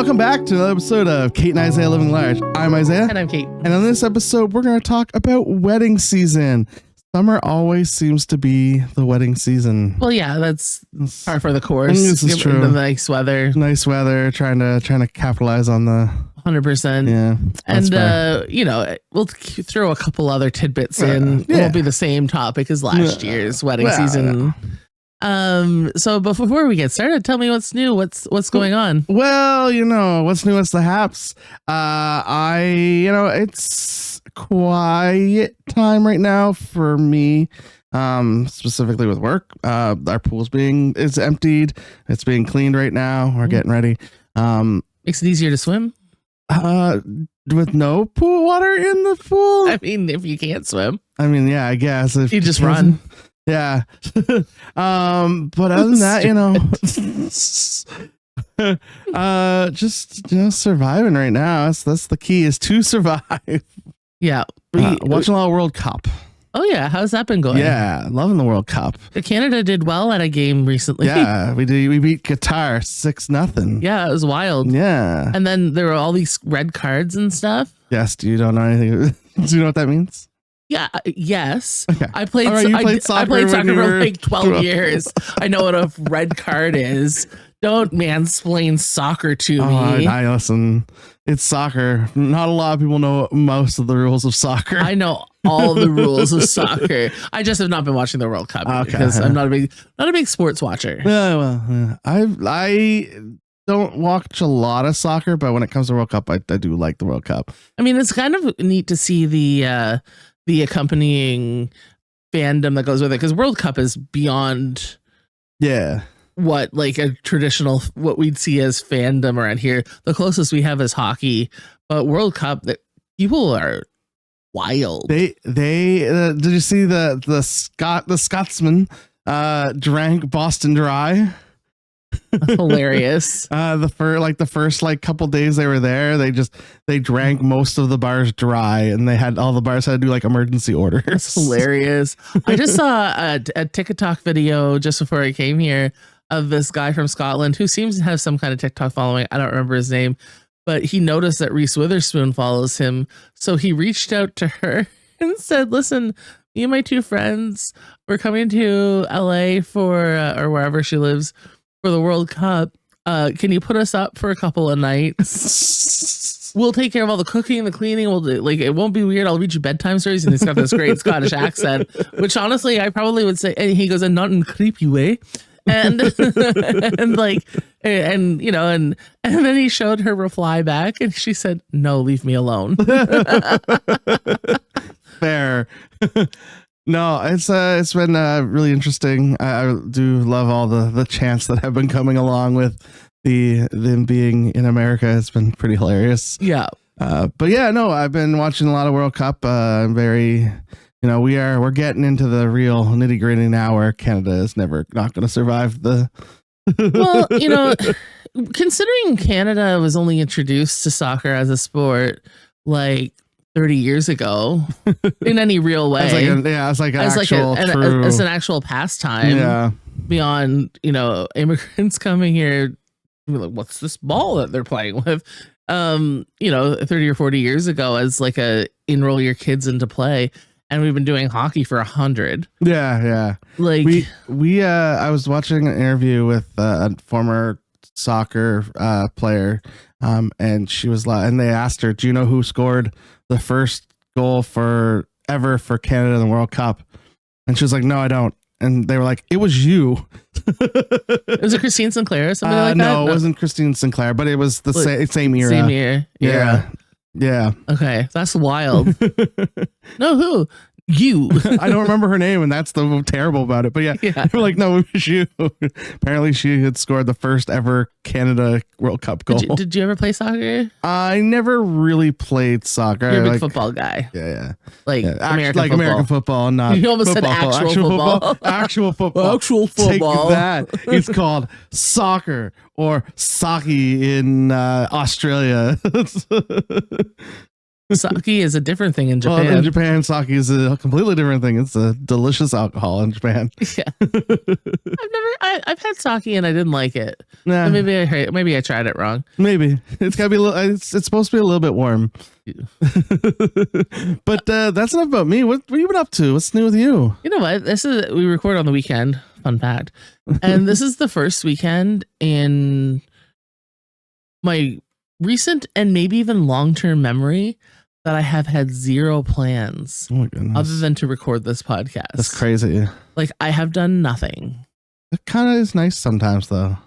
welcome back to another episode of Kate and Isaiah Living Large. I'm Isaiah. And I'm Kate. And on this episode, we're going to talk about wedding season. Summer always seems to be the wedding season. Well, yeah, that's par for the course. This is true. The nice weather. Nice weather, trying to capitalize on the 100%. Yeah. And, we'll throw a couple other tidbits in. It won't be the same topic as last year's wedding season. So before we get started, tell me what's new. What's going on? Well, what's new? What's the haps? It's quiet time right now for me, specifically with work. Our pool's it's emptied. It's being cleaned right now. We're getting ready. Makes it easier to swim. With no pool water in the pool. I mean, if you can't swim, yeah, I guess if you just run. Yeah. But other than that, just surviving right now. That's the key, is to survive. Yeah. Watching a lot of World Cup. Oh yeah, how's that been going? Yeah, loving the World Cup. Canada did well at a game recently. Yeah, we did. We beat Qatar 6-0. Yeah, it was wild. Yeah. And then there were all these red cards and stuff. Yes. Do you don't know anything? Do you know what that means? Yeah. Yes. Okay. I played soccer for like 12 years. I know what a red card is. Don't mansplain soccer to me. I listen. It's soccer. Not a lot of people know most of the rules of soccer. I know all the rules of soccer. I just have not been watching the World Cup because I'm not a big sports watcher. Yeah, well, I don't watch a lot of soccer, but when it comes to World Cup, I do like the World Cup. I mean, it's kind of neat to see the accompanying fandom that goes with it, because World Cup is beyond what like a traditional what we'd see as fandom around here. The closest we have is hockey, but World Cup, that people are wild. They did you see the Scotsman drank Boston Dry? Hilarious. The first couple days they were there, they drank most of the bars dry, and all the bars had to do like emergency orders. That's hilarious. I just saw a TikTok video just before I came here of this guy from Scotland who seems to have some kind of TikTok following. I don't remember his name, but he noticed that Reese Witherspoon follows him, so he reached out to her and said, "Listen, me and my two friends, we're coming to LA for or wherever she lives for the World Cup. Can you put us up for a couple of nights? We'll take care of all the cooking, the cleaning. We'll do, it won't be weird. I'll read you bedtime stories." And he's got this great Scottish accent, which honestly I probably would say. And he goes, "And not in a creepy way." And and then he showed her reply back, and she said, "No, leave me alone." Fair. No, it's been really interesting. I do love all the chants that have been coming along with them being in America. It's been pretty hilarious. Yeah. But yeah, no, I've been watching a lot of World Cup. I'm very, we're getting into the real nitty gritty now, where Canada is not going to survive the. Well, considering Canada was only introduced to soccer as a sport like 30 years ago in any real way, as an actual pastime, beyond immigrants coming here, like, what's this ball that they're playing with, 30 or 40 years ago, as like enroll your kids into play. And we've been doing hockey for 100. Yeah. Like I was watching an interview with a former soccer player, and she was and they asked her, "Do you know who scored the first goal ever for Canada in the World Cup?" And she was like, "No, I don't." And they were like, "It was you." Was it Christine Sinclair or something like that? No, it wasn't Christine Sinclair, but it was the same era. Same year. Yeah. Okay, that's wild. No, who? You. I don't remember her name, and that's the terrible about it. But yeah. We're like, "No, it was you." Apparently, she had scored the first ever Canada World Cup goal. Did you ever play soccer? I never really played soccer. You're a big football guy. Yeah. American football, not you almost football, said actual football. Actual football. Actual football. Take that. It's called soccer, or sake in Australia. Sake is a different thing in Well, Japan. in Japan, sake is a completely different thing. It's a delicious alcohol in Japan. Yeah. I've had sake and I didn't like it. Nah, So maybe I tried it wrong. maybe it's gotta be a little. It's supposed to be a little bit warm. But that's enough about me. What have you been up to? What's new with you? You know what? We record on the weekend. Fun fact. And this is the first weekend in my recent and maybe even long-term memory that I have had zero plans Oh my goodness. other than to record this podcast. That's crazy. Like I have done nothing. It kind of is nice sometimes, though.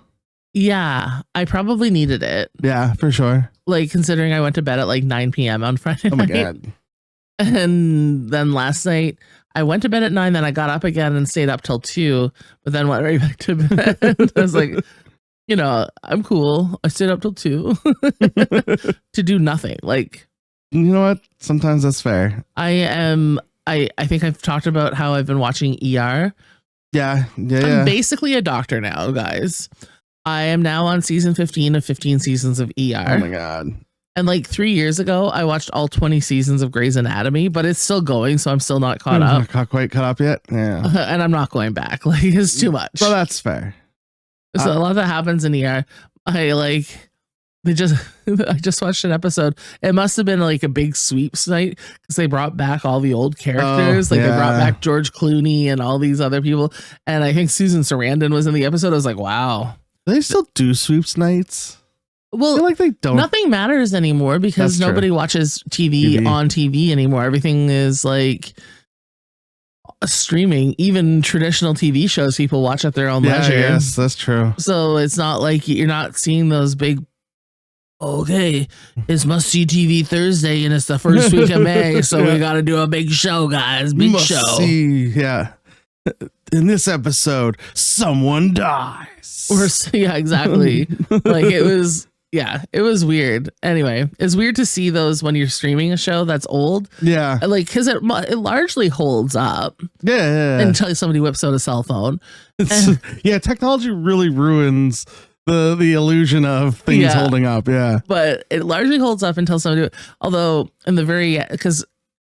Yeah, I probably needed it. Yeah, for sure. Like considering I went to bed at like 9 p.m. on Friday Oh my night. god. And then last night I went to bed at 9, then I got up again and stayed up till 2, but then went right back to bed. I was like, you know, I'm cool. I stayed up till 2 to do nothing. Like, You know what? Sometimes that's fair. I think I've talked about how I've been watching ER. Yeah. I'm basically a doctor now, guys. I am now on season 15 of 15 seasons of ER. Oh my god. And like 3 years ago, I watched all 20 seasons of Grey's Anatomy, but it's still going, so I'm still not caught up. Not quite caught up yet. Yeah. And I'm not going back. Like, it's too much. So that's fair. So a lot that happens in ER. I just watched an episode. It must have been like a big sweeps night because they brought back all the old characters. They brought back George Clooney and all these other people. And I think Susan Sarandon was in the episode. I was like, wow. Do they still do sweeps nights? I Well, feel like they don't. nothing matters anymore because That's nobody watches TV on TV anymore. Everything is like streaming. Even traditional TV shows people watch at their own leisure. Yes, that's true. So it's not like you're not seeing those big, okay, it's must see TV Thursday and it's the first week of May. So we got to do a big show, guys. Big Must show. see, yeah. In this episode, someone dies. Yeah, exactly. Like it was weird. Anyway, it's weird to see those when you're streaming a show that's old. Yeah. Like, because it largely holds up Yeah. until somebody whips out a cell phone. Yeah, technology really ruins the illusion of things holding up. Yeah. But it largely holds up until somebody, although in the because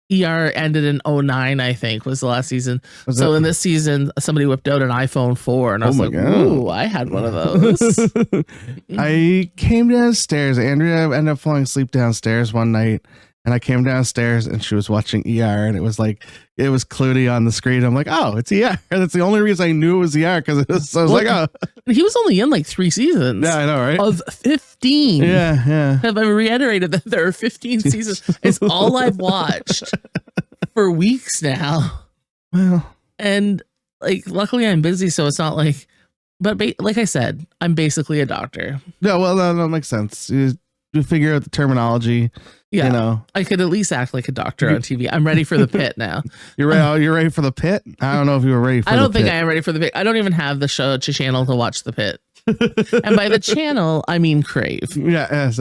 ER ended in 2009, I think, was the last season. So in this season, somebody whipped out an iPhone 4, and I was like, ooh, I had one of those. I came downstairs. Andrea ended up falling asleep downstairs one night, and I came downstairs, and she was watching ER, and it was Clooney on the screen. I'm like, oh, it's ER. That's the only reason I knew it was ER, because I was like, oh. He was only in like 3 seasons. Yeah, I know, right? Of 15. Yeah. Have I reiterated that there are 15 seasons? It's all I've watched for weeks now. Well, and like, luckily I'm busy, so it's not like, but like I said, I'm basically a doctor. yeah, well, that makes sense. You figure out the terminology. Yeah, you know, I could at least act like a doctor on TV. I'm ready for the pit now. You're ready. You're ready for the pit. I don't know if you were ready for. I don't think I am ready for the pit. I don't even have the channel to watch the pit. And by the channel, I mean Crave. Yeah. Is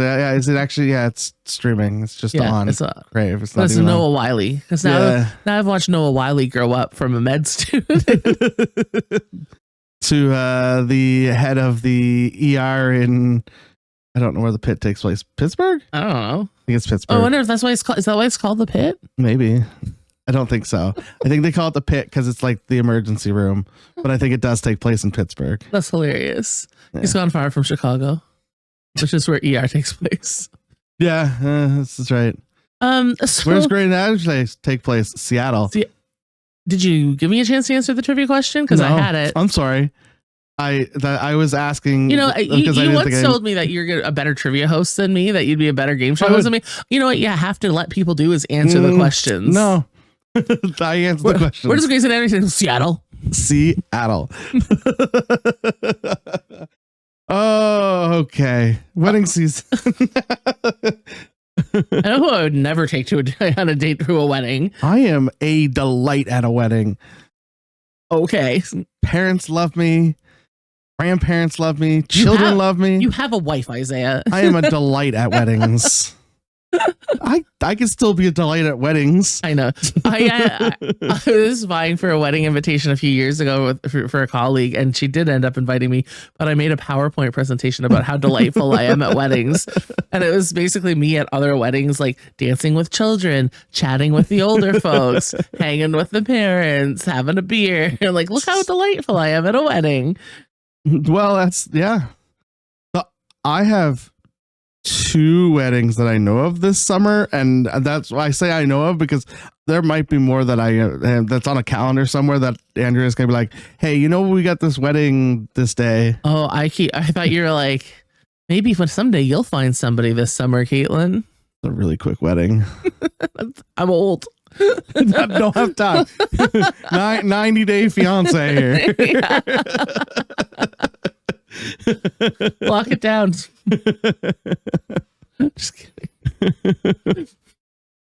it actually? Yeah, it's streaming. It's just on. It's Crave. It's not. That's even Noah Wiley. Because now I've watched Noah Wiley grow up from a med student to the head of the ER in. I don't know where the pit takes place. Pittsburgh? I don't know. I think it's Pittsburgh. I wonder if that's why it's called. Is that why it's called the pit? Maybe. I don't think so. I think they call it the pit because it's like the emergency room, but I think it does take place in Pittsburgh. That's hilarious. Yeah. He's gone far from Chicago, which is where ER takes place. Yeah, that's right. So, where's Grey's Anatomy take place? Seattle. Did you give me a chance to answer the trivia question? Because I had it. I'm sorry. I was asking. You know, you once told me that you're a better trivia host than me, that you'd be a better game show host than me. You know what you have to let people do is answer the questions. No. I answered the question. Where does Grey's Anatomy? Seattle. Seattle. Oh, okay. Wedding season. I know who I would never take on a date to a wedding. I am a delight at a wedding. Okay. Parents love me. Grandparents love me. Children love me. You have a wife, Isaiah. I am a delight at weddings. I can still be a delight at weddings. I know. I was vying for a wedding invitation a few years ago for a colleague, and she did end up inviting me. But I made a PowerPoint presentation about how delightful I am at weddings, and it was basically me at other weddings, like dancing with children, chatting with the older folks, hanging with the parents, having a beer. Like, look how delightful I am at a wedding. Well, that's yeah. So I have 2 weddings that I know of this summer, and that's why I say I know of, because there might be more that I that's on a calendar somewhere that Andrea's gonna be like, hey, we got this wedding this day. Oh, I thought you were like, maybe someday you'll find somebody this summer, Caitlin. A really quick wedding. I'm old. Don't have time. 90-day fiance here. Yeah. Lock it down. Just kidding.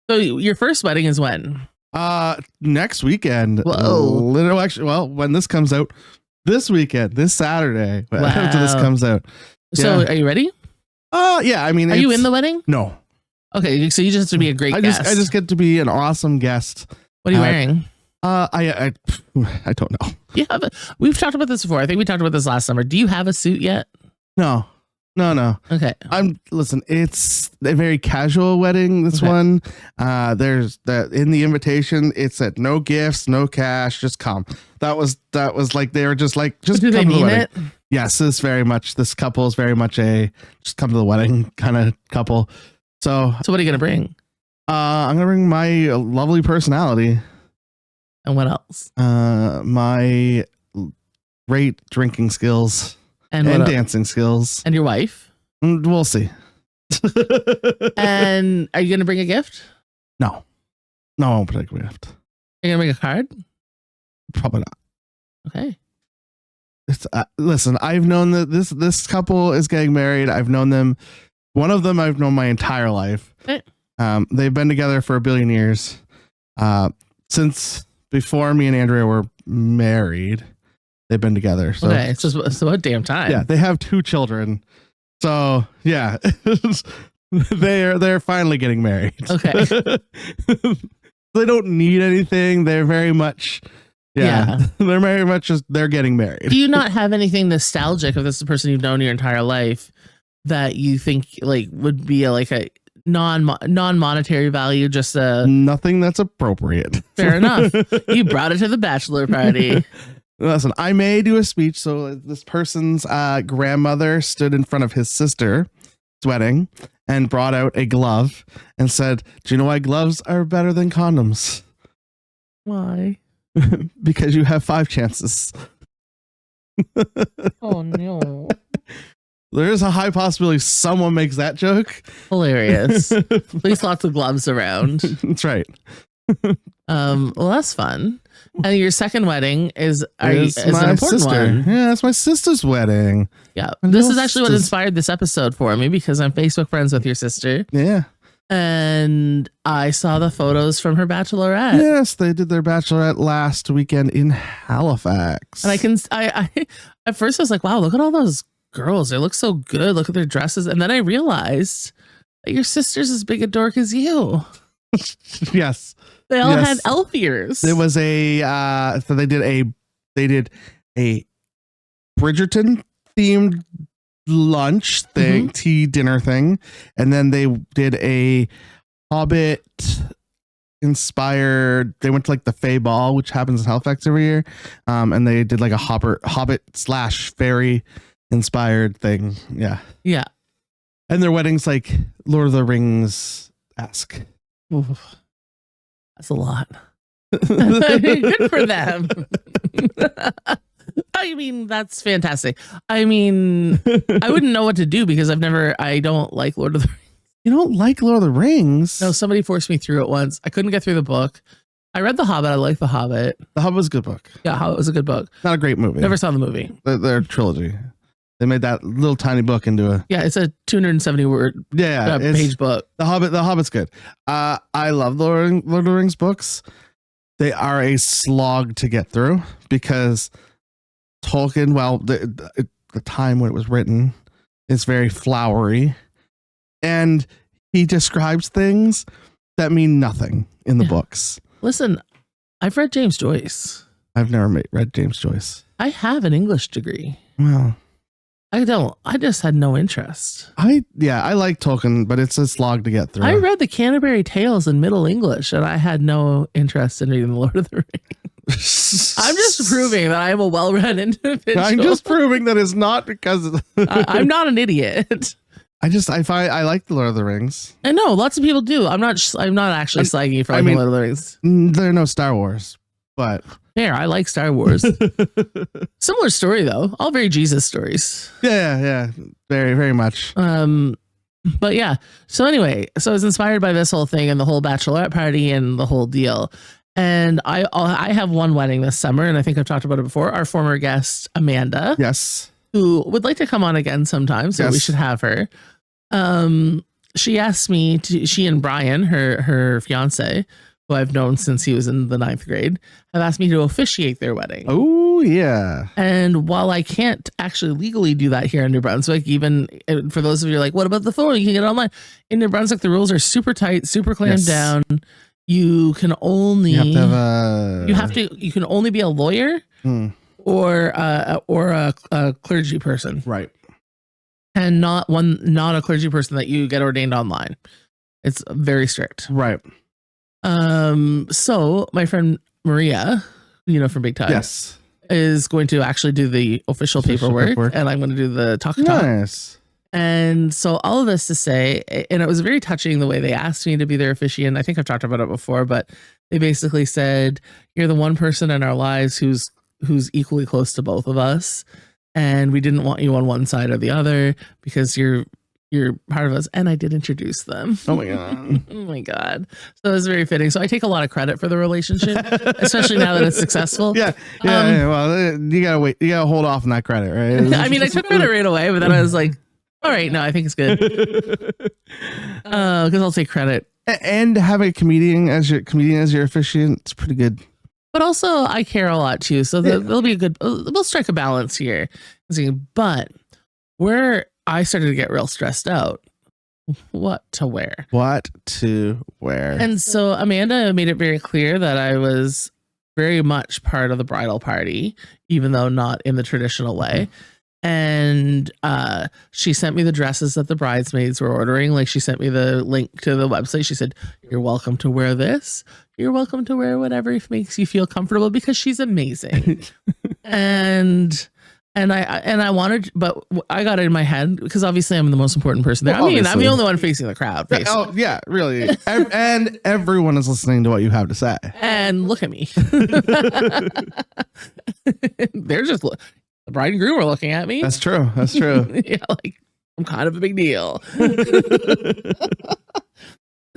So your first wedding is when? Next weekend. Whoa. Actually, well, when this comes out, this weekend, this Saturday, Wow. after this comes out. So Yeah. are you ready? Yeah. I mean, Are you in the wedding? No. Okay, so you just have to be a great guest. I just get to be an awesome guest. What are you wearing? I don't know. We've talked about this before. I think we talked about this last summer. Do you have a suit yet? No. Okay. Listen, it's a very casual wedding. This Okay. one, there's that in the invitation. It said no gifts, no cash, just come. That was like, they were just like, just Do come they to the mean wedding. it? Yes, this couple is very much a just come to the wedding kind of couple. So So what are you gonna bring? I'm gonna bring my lovely personality, And what else? my great drinking skills And and what else? dancing skills. And your wife? We'll see. And are you gonna bring a gift? No, I won't take a gift. Are you gonna bring a card? Probably not. Okay. It's listen, I've known that this couple is getting married. I've known them. One of them I've known my entire life. Okay. They've been together for 1 billion years. Since before me and Andrea were married, they've been together. So, Okay. So what damn time? yeah, they have 2 children. So yeah, they're finally getting married. Okay. They don't need anything. They're very much, they're very much just they're getting married. Do you not have anything nostalgic if this is the person you've known your entire life that you think like would be like a non-monetary value? Just Nothing that's appropriate. fair enough. You brought it to the bachelor party. Listen, I may do a speech. So this person's grandmother stood in front of his sister's wedding and brought out a glove and said, "Do you know why gloves are better than condoms? Why? Because you have 5 chances." Oh no. There is a high possibility someone makes that joke. Hilarious. Place lots of gloves around. That's right. Well, that's fun. And your second wedding is My an important sister. one. Yeah, it's my sister's wedding. Yeah. My This little is actually what sisters. inspired this episode for me, because I'm Facebook friends with your sister. Yeah. And I saw the photos from her bachelorette. Yes, they did their bachelorette last weekend in Halifax. And I at first I was like, wow, look at all those girls. They look so good. Look at their dresses. And then I realized that your sister's as big a dork as you. Yes. They all Yes. had elf ears. There was so they did a Bridgerton themed lunch thing, tea dinner thing, and then they did a Hobbit inspired. They went to like the Fey Ball, which happens in Halifax every year, and they did like a Hobbit / fairy inspired thing. Yeah, Yeah. and their wedding's like Lord of the Rings esque. Oof. That's a lot. Good for them. I mean, that's fantastic. I mean, I wouldn't know what to do because I don't like Lord of the Rings. You don't like Lord of the Rings? No, somebody forced me through it once. I couldn't get through the book. I read The Hobbit. I like The Hobbit. The Hobbit was a good book. Yeah, Hobbit was a good book. Not a great movie. Never saw the movie. Their trilogy. They made that little tiny book into a Yeah, it's a 270 word it's- page book. The Hobbit's good. I love Lord of the Rings books. They are a slog to get through because Tolkien, well, the time when it was written is very flowery, and he describes things that mean nothing in the books. Listen, I've read James Joyce. I've never read James Joyce. I have an English degree. Well, I don't. I just had no interest. I like Tolkien, but it's a slog to get through. I read the Canterbury Tales in Middle English, and I had no interest in reading The Lord of the Rings. I'm just proving that I am a well-read individual. I'm just proving that it's not because I'm not an idiot. I like The Lord of the Rings. I know lots of people do. I'm not actually slagging you for liking Lord of the Rings. There are no Star Wars, but yeah, I like Star Wars. Similar story though. All very Jesus stories. Yeah, very, very much. But yeah. So anyway, so I was inspired by this whole thing and the whole bachelorette party and the whole deal. And I have one wedding this summer, and I think I've talked about it before. Our former guest Amanda, yes, who would like to come on again sometime, so we should have her. She asked me to. She and Brian, her fiance, who I've known since he was in the 9th grade, have asked me to officiate their wedding. Oh, yeah. And while I can't actually legally do that here in New Brunswick, even for those of you like, what about the phone? You can get it online. In New Brunswick, the rules are super tight, super clamped down. You can only you can only be a lawyer or a clergy person. Right. And not a clergy person that you get ordained online. It's very strict. Right. So my friend Maria, from Big Time, yes, is going to actually do the official paperwork, and I'm going to do the talk. Nice. And so all of this to say, and it was very touching the way they asked me to be their officiant. I think I've talked about it before, but they basically said, you're the one person in our lives who's equally close to both of us. And we didn't want you on one side or the other because you're part of us. And I did introduce them. Oh my God. Oh my God. So it was very fitting. So I take a lot of credit for the relationship, especially now that it's successful. Yeah. Well, you gotta wait. You gotta hold off on that credit, right? I mean, I took credit right away, but then I was like, all right, no, I think it's good. Because I'll take credit. And have a comedian as your officiant, it's pretty good. But also, I care a lot too, so there'll be we'll strike a balance here. But where I started to get real stressed out, what to wear. And so Amanda made it very clear that I was very much part of the bridal party, even though not in the traditional way. And she sent me the dresses that the bridesmaids were ordering. Like, she sent me the link to the website. She said, you're welcome to wear this. You're welcome to wear whatever makes you feel comfortable, because she's amazing. and I wanted, but I got it in my head, because obviously I'm the most important person there. Well, I mean, I'm the only one facing the crowd. Basically. Oh yeah, really. And everyone is listening to what you have to say. And look at me. They're just the bride and groom are looking at me. That's true. Yeah, like, I'm kind of a big deal.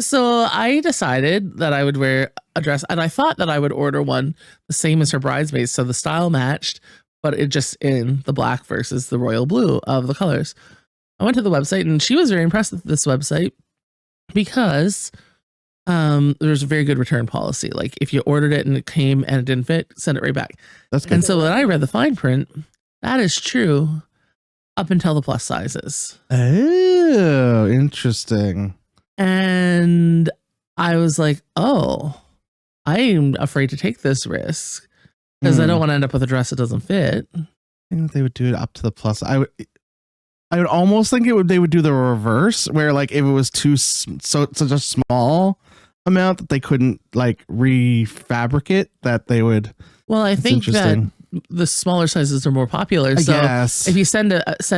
So I decided that I would wear a dress, and I thought that I would order one the same as her bridesmaids, so the style matched, but it just in the black versus the royal blue of the colors. I went to the website, and she was very impressed with this website because there's a very good return policy. Like, if you ordered it and it came and it didn't fit, send it right back. That's good. And so when I read the fine print, that is true up until the plus sizes. Oh, interesting. And I was like, oh, I'm afraid to take this risk because I don't want to end up with a dress that doesn't fit. I think they would do it up to the plus. I would almost think they would do the reverse, where like if it was such a small amount that they couldn't like refabricate, that they would. Well, I think that the smaller sizes are more popular. So if you send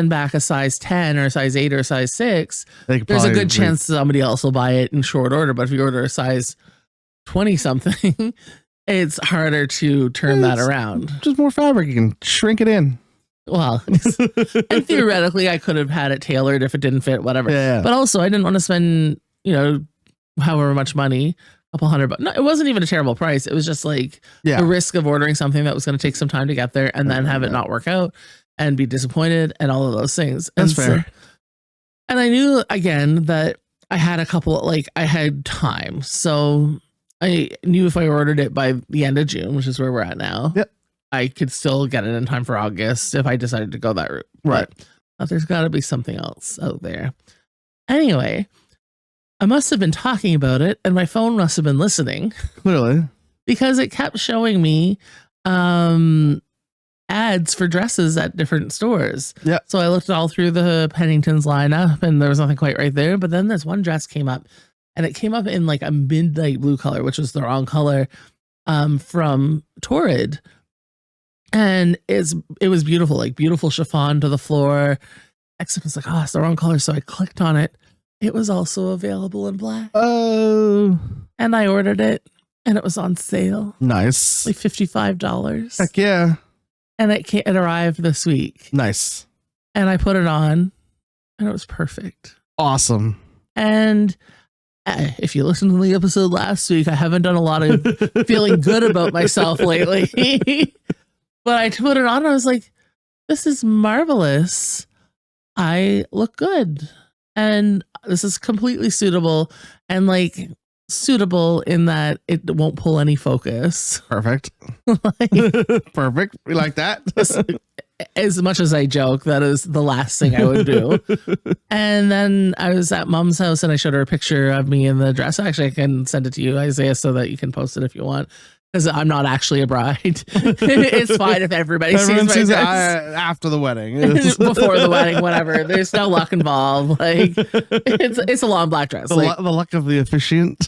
back a size 10 or a size 8 or a size 6, there's a good chance somebody else will buy it in short order. But if you order a size 20 something, it's harder to turn that around. Just more fabric, you can shrink it in. Well, and theoretically I could have had it tailored if it didn't fit, whatever. Yeah. But also I didn't want to spend, however much money, couple $100. No, it wasn't even a terrible price. It was just like the risk of ordering something that was going to take some time to get there and then have it not work out and be disappointed and all of those things. That's fair. And I knew again that I had I had time. So I knew if I ordered it by the end of June, which is where we're at now, I could still get it in time for August if I decided to go that route. Right. But there's got to be something else out there. Anyway, I must have been talking about it and my phone must have been listening. Clearly. Because it kept showing me ads for dresses at different stores. Yeah. So I looked all through the Pennington's lineup and there was nothing quite right there. But then this one dress came up and it came up in like a midnight blue color, which was the wrong color, from Torrid. And it was beautiful, like beautiful chiffon to the floor. Except it's like, oh, it's the wrong color. So I clicked on it. It was also available in black. Oh. And I ordered it and it was on sale. Nice. Like $55. Heck yeah. And it arrived this week. Nice. And I put it on and it was perfect. Awesome. And if you listened to the episode last week, I haven't done a lot of feeling good about myself lately. But I put it on and I was like, this is marvelous. I look good. And this is completely suitable. And like suitable in that it won't pull any focus. Perfect. Perfect. We like that. As much as I joke, that is the last thing I would do. And then I was at Mom's house and I showed her a picture of me in the dress. Actually, I can send it to you, Isaiah, so that you can post it if you want. Because I'm not actually a bride. It's fine if everybody sees my dress. After the wedding. Before the wedding, whatever. There's no luck involved. Like it's a long black dress. The luck of the officiant.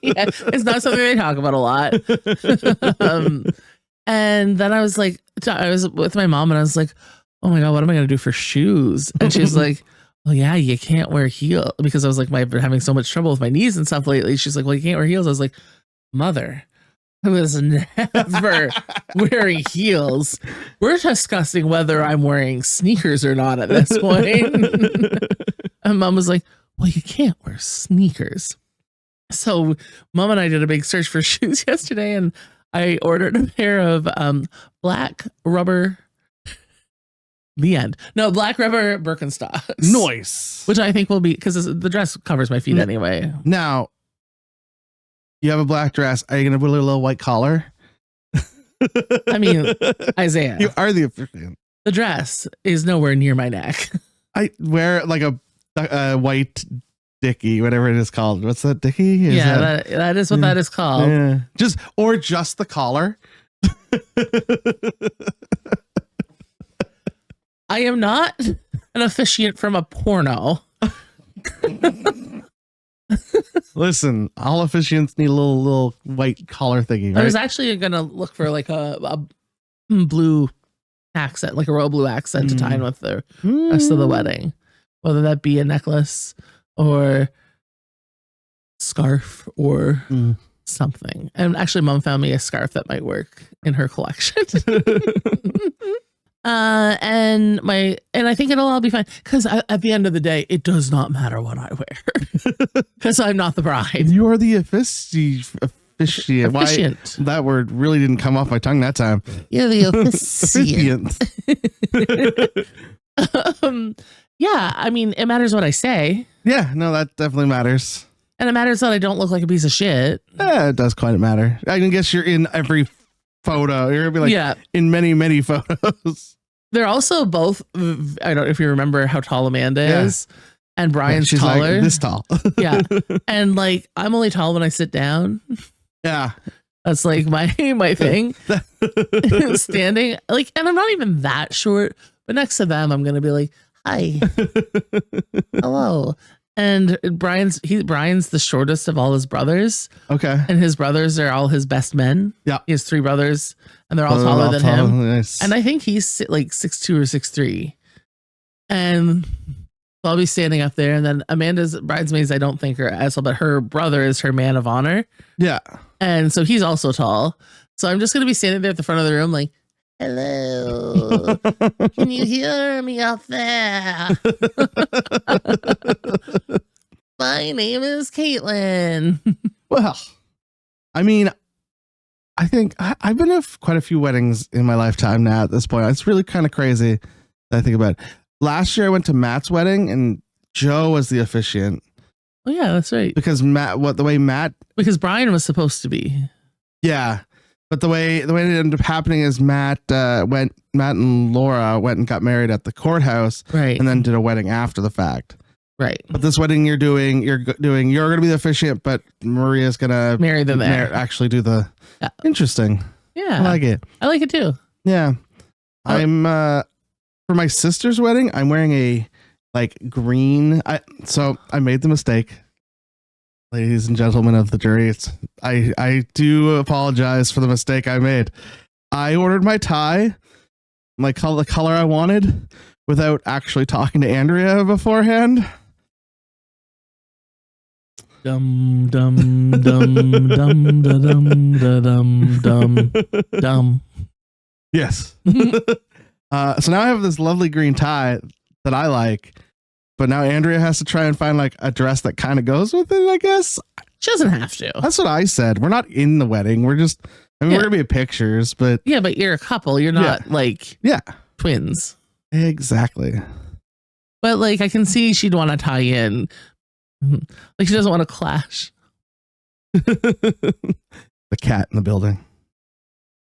Yeah, it's not something they talk about a lot. And then I was with my mom and I was like, oh my God, what am I going to do for shoes? And she's like, well, yeah, you can't wear heels. Because I was like, I've been having so much trouble with my knees and stuff lately. She's like, well, you can't wear heels. I was like, Mother, I was never wearing heels. We're discussing whether I'm wearing sneakers or not at this point. And Mom was like, well, you can't wear sneakers. So Mom and I did a big search for shoes yesterday and I ordered a pair of black rubber. The end. No, black rubber Birkenstocks. Nice. Which I think will be, because the dress covers my feet anyway. Now, you have a black dress. Are you going to put a little white collar? I mean, Isaiah. You are the officiant. The dress is nowhere near my neck. I wear like a white dickie, whatever it is called. What's that, dickie? That is what that is called. Yeah. Just the collar. I am not an officiant from a porno. Listen, all officiants need a little white collar thingy. Right? I was actually gonna look for like a blue accent, like a royal blue accent to tie in with the rest of the wedding, whether that be a necklace or scarf or something. And actually, Mom found me a scarf that might work in her collection. And I think it'll all be fine because at the end of the day, it does not matter what I wear because I'm not the bride. You're the officiant. Why, that word really didn't come off my tongue that time. You're the officiant. Yeah, I mean, it matters what I say. Yeah, no, that definitely matters. And it matters that I don't look like a piece of shit. It does quite matter. I can guess you're in every photo. You're gonna be like in many photos. They're also both, I don't know if you remember how tall Amanda is, and Brian's she's taller. Like this tall. Yeah. And like I'm only tall when I sit down. Yeah. That's like my thing. Standing, like, and I'm not even that short, but next to them I'm gonna be like, hi. Hello. And Brian's the shortest of all his brothers. Okay. And his brothers are all his best men. Yeah. He has 3 brothers and they're all taller than him. Nice. And I think he's like 6'2" or 6'3". And so I'll be standing up there and then Amanda's bridesmaids, I don't think are asshole, but her brother is her man of honor. Yeah. And so he's also tall. So I'm just going to be standing there at the front of the room like, hello, can you hear me out there? My name is Caitlin. Well, I mean, I think I've been to quite a few weddings in my lifetime now at this point. It's really kind of crazy that I think about it. Last year I went to Matt's wedding and Joe was the officiant. Oh yeah, that's right. Because because Brian was supposed to be. Yeah. But the way it ended up happening is Matt and Laura went and got married at the courthouse, right? And then did a wedding after the fact. Right. But this wedding you're going to be the officiant, but Maria's going to marry them there. Actually do the interesting. Yeah. I like it. I like it too. Yeah. I'm for my sister's wedding, I'm wearing a like green. So I made the mistake. Ladies and gentlemen of the jury, I do apologize for the mistake I made. I ordered my tie, the color I wanted, without actually talking to Andrea beforehand. Dum dum dum dum dum dum dum dum. Yes. So now I have this lovely green tie that I like, but now Andrea has to try and find like a dress that kind of goes with it, I guess. She doesn't have to. That's what I said. We're not in the wedding. We're just, we're going to be pictures, but. Yeah, but you're a couple. You're not like twins. Exactly. But like, I can see she'd want to tie in. Like she doesn't want to clash. The cat in the building.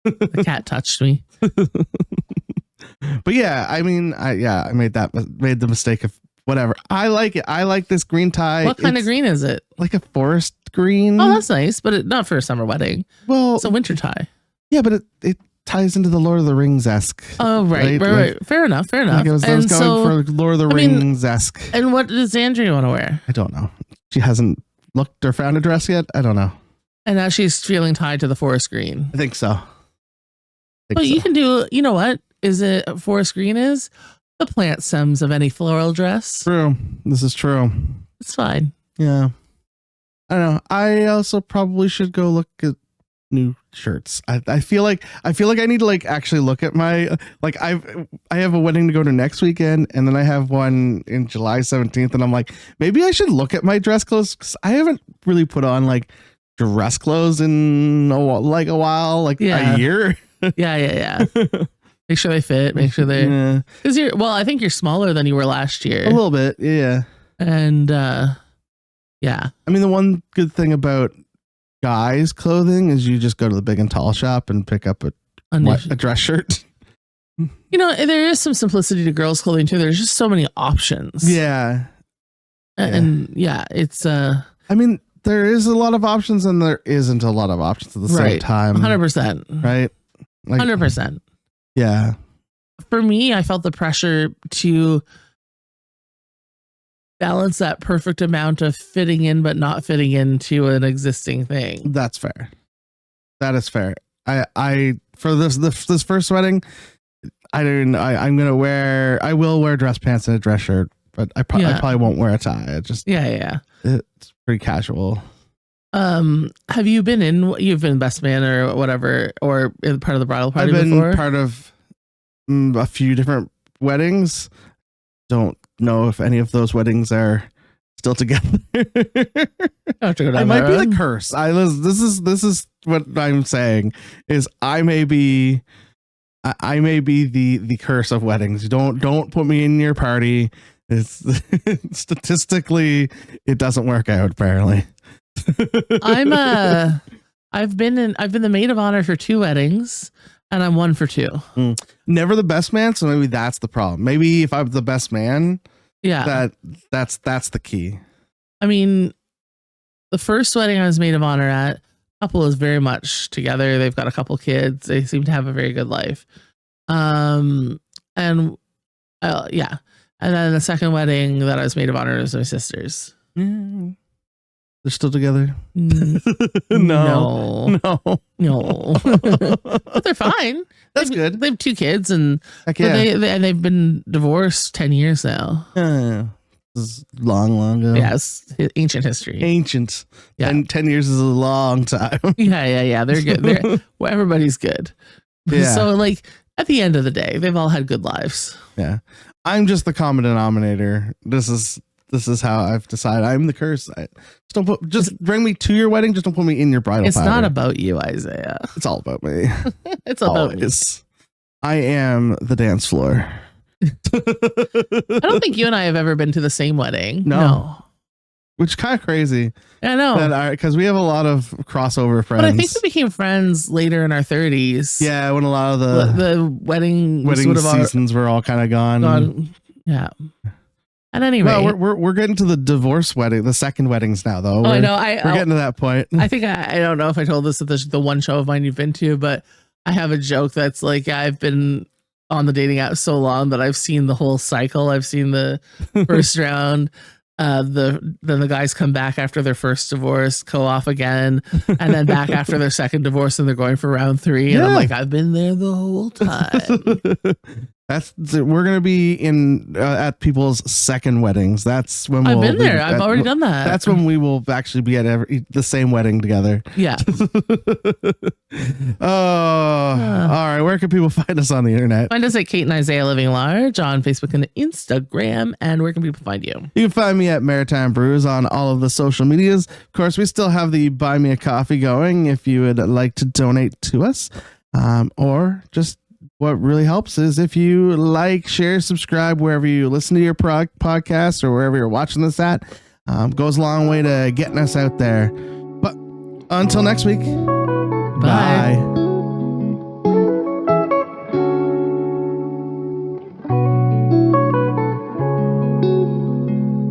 The cat touched me. But yeah, I mean, I made the mistake of whatever. I like it. I like this green tie. What kind of green is it? Like a forest green. Oh, that's nice, but not for a summer wedding. Well, it's a winter tie. Yeah, but it ties into the Lord of the Rings-esque. Oh, right. Fair enough. Like I was going for Lord of the Rings-esque. And what does Andrea want to wear? I don't know. She hasn't looked or found a dress yet. I don't know. And now she's feeling tied to the forest green. I think so. But you can do, you know what? Is it forest green is? The plant stems of any floral dress. True. This is true. It's fine. Yeah. I don't know. I also probably should go look at new shirts. I feel like I need to like actually look at my like I have a wedding to go to next weekend, and then I have one in July 17th, and I'm like, maybe I should look at my dress clothes, because I haven't really put on like dress clothes in a while, like a year. Yeah. Make sure they fit. Make sure they. Because I think you're smaller than you were last year. A little bit, yeah. And yeah. I mean, the one good thing about guys' clothing is you just go to the big and tall shop and pick up a dress shirt. You know, there is some simplicity to girls' clothing too. There's just so many options. Yeah. And it's I mean, there is a lot of options and there isn't a lot of options at the same time. 100%. Right? Like, 100%. Yeah. For me, I felt the pressure to balance that perfect amount of fitting in but not fitting into an existing thing. That's fair. That is fair. I for this first wedding, I will wear dress pants and a dress shirt, but I probably won't wear a tie. It's pretty casual. Have you you've been best man or whatever, or part of the bridal party before? I've been part of a few different weddings. Don't know if any of those weddings are still together. I might be the curse. This is what I'm saying is I may be the curse of weddings. Don't put me in your party. It's statistically it doesn't work out apparently. I've been the maid of honor for 2 weddings and I'm 1 for 2. Never the best man, so maybe that's the problem. Maybe if I'm the best man, that's the key. I mean, the first wedding I was maid of honor at, couple is very much together. They've got a couple kids. They seem to have a very good life. And then the second wedding that I was maid of honor was my sister's. They're still together? No. But they're fine. That's good. They have 2 kids and they've been divorced 10 years now. This is long ago. Yes, ancient history. Ancient. Yeah. And 10 years is a long time. Yeah. They're good. Everybody's good. Yeah. So like at the end of the day, they've all had good lives. Yeah. I'm just the common denominator. This is how I've decided. I'm the curse. Just bring me to your wedding. Just don't put me in your bridal It's powder. not about you, Isaiah. It's all about me. It's about me. I am the dance floor. I don't think you and I have ever been to the same wedding. No. Which is kind of crazy. I know. Because we have a lot of crossover friends. But I think we became friends later in our 30s. Yeah, when a lot of the wedding seasons were all kind of gone. Yeah. At any rate, well, we're getting to the divorce wedding, the second weddings now, though. I know. We're getting to that point. I think I don't know if I told this at the one show of mine you've been to, but I have a joke that's like, I've been on the dating app so long that I've seen the whole cycle. I've seen the first round. Then the guys come back after their first divorce, go off again, and then back after their second divorce, and they're going for round 3. And I'm like, I've been there the whole time. We're gonna be in at people's second weddings. That's when I've been there. I've already done that. That's when we will actually be at the same wedding together. Yeah. All right. Where can people find us on the internet? Find us at Kate and Isaiah Living Large on Facebook and Instagram. And where can people find you? You can find me at Maritime Brews on all of the social medias. Of course, we still have the Buy Me a Coffee going if you would like to donate to us, or just. What really helps is if you like, share, subscribe wherever you listen to your podcast or wherever you're watching this at. Goes a long way to getting us out there. But until next week, bye.